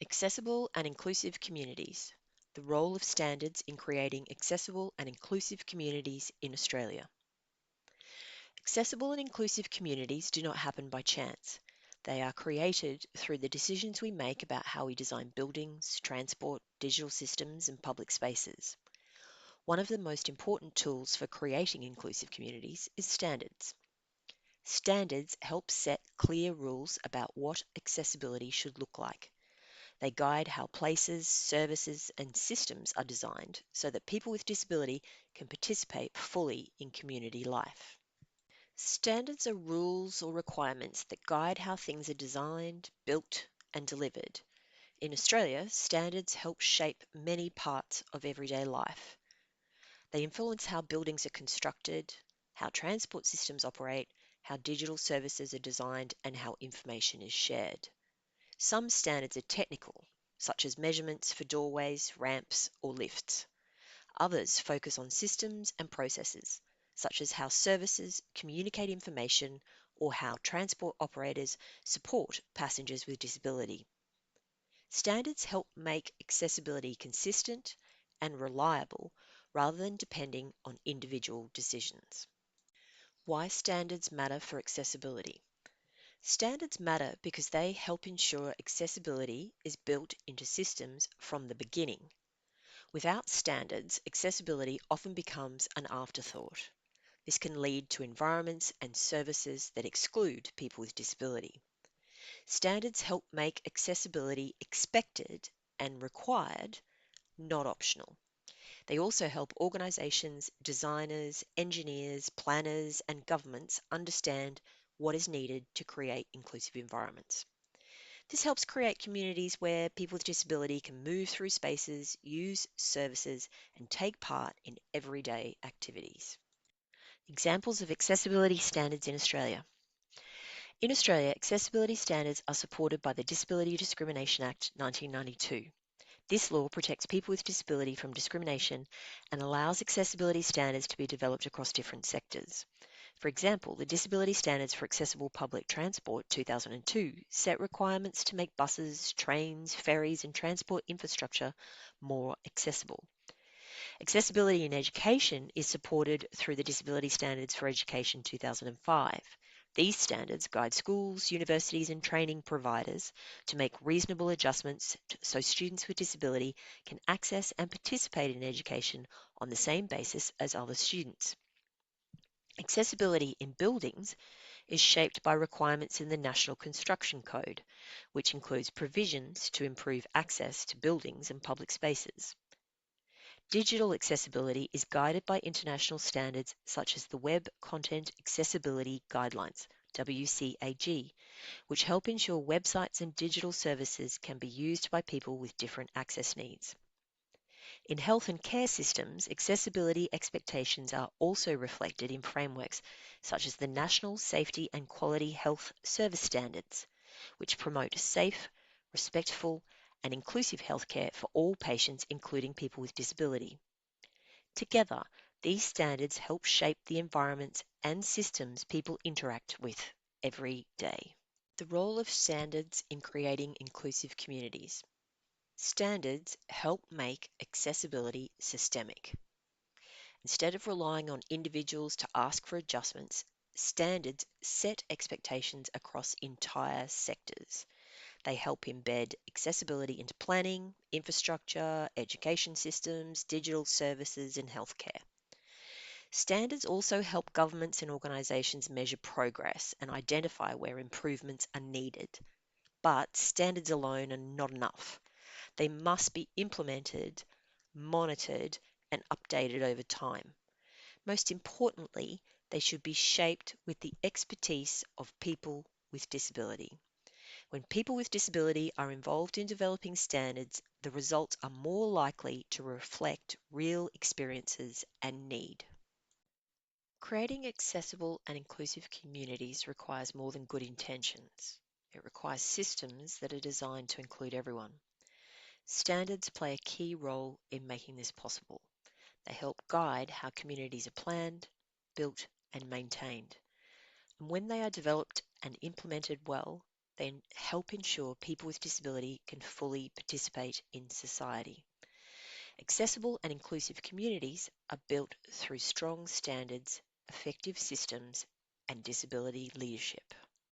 Accessible and inclusive communities. The role of standards in creating accessible and inclusive communities in Australia. Accessible and inclusive communities do not happen by chance. They are created through the decisions we make about how we design buildings, transport, digital systems, and public spaces. One of the most important tools for creating inclusive communities is standards. Standards help set clear rules about what accessibility should look like. They guide how places, services, and systems are designed so that people with disability can participate fully in community life. Standards are rules or requirements that guide how things are designed, built, and delivered. In Australia, standards help shape many parts of everyday life. They influence how buildings are constructed, how transport systems operate, how digital services are designed, and how information is shared. Some standards are technical, such as measurements for doorways, ramps, or lifts. Others focus on systems and processes, such as how services communicate information or how transport operators support passengers with disability. Standards help make accessibility consistent and reliable rather than depending on individual decisions. Why standards matter for accessibility. Standards matter because they help ensure accessibility is built into systems from the beginning. Without standards, accessibility often becomes an afterthought. This can lead to environments and services that exclude people with disability. Standards help make accessibility expected and required, not optional. They also help organisations, designers, engineers, planners, and governments understand what is needed to create inclusive environments. This helps create communities where people with disability can move through spaces, use services, and take part in everyday activities. Examples of accessibility standards in Australia. In Australia, accessibility standards are supported by the Disability Discrimination Act 1992. This law protects people with disability from discrimination and allows accessibility standards to be developed across different sectors. For example, the Disability Standards for Accessible Public Transport 2002 set requirements to make buses, trains, ferries, and transport infrastructure more accessible. Accessibility in education is supported through the Disability Standards for Education 2005. These standards guide schools, universities, and training providers to make reasonable adjustments so students with disability can access and participate in education on the same basis as other students. Accessibility in buildings is shaped by requirements in the National Construction Code, which includes provisions to improve access to buildings and public spaces. Digital accessibility is guided by international standards such as the Web Content Accessibility Guidelines, WCAG, which help ensure websites and digital services can be used by people with different access needs. In health and care systems, accessibility expectations are also reflected in frameworks such as the National Safety and Quality Health Service Standards, which promote safe, respectful, and inclusive healthcare for all patients, including people with disability. Together, these standards help shape the environments and systems people interact with every day. The role of standards in creating inclusive communities. Standards help make accessibility systemic. Instead of relying on individuals to ask for adjustments, standards set expectations across entire sectors. They help embed accessibility into planning, infrastructure, education systems, digital services, and healthcare. Standards also help governments and organisations measure progress and identify where improvements are needed. But standards alone are not enough. They must be implemented, monitored, and updated over time. Most importantly, they should be shaped with the expertise of people with disability. When people with disability are involved in developing standards, the results are more likely to reflect real experiences and need. Creating accessible and inclusive communities requires more than good intentions. It requires systems that are designed to include everyone. Standards play a key role in making this possible. They help guide how communities are planned, built, and maintained. And when they are developed and implemented well, They help ensure people with disability can fully participate in society. Accessible and inclusive communities are built through strong standards, effective systems, and disability leadership.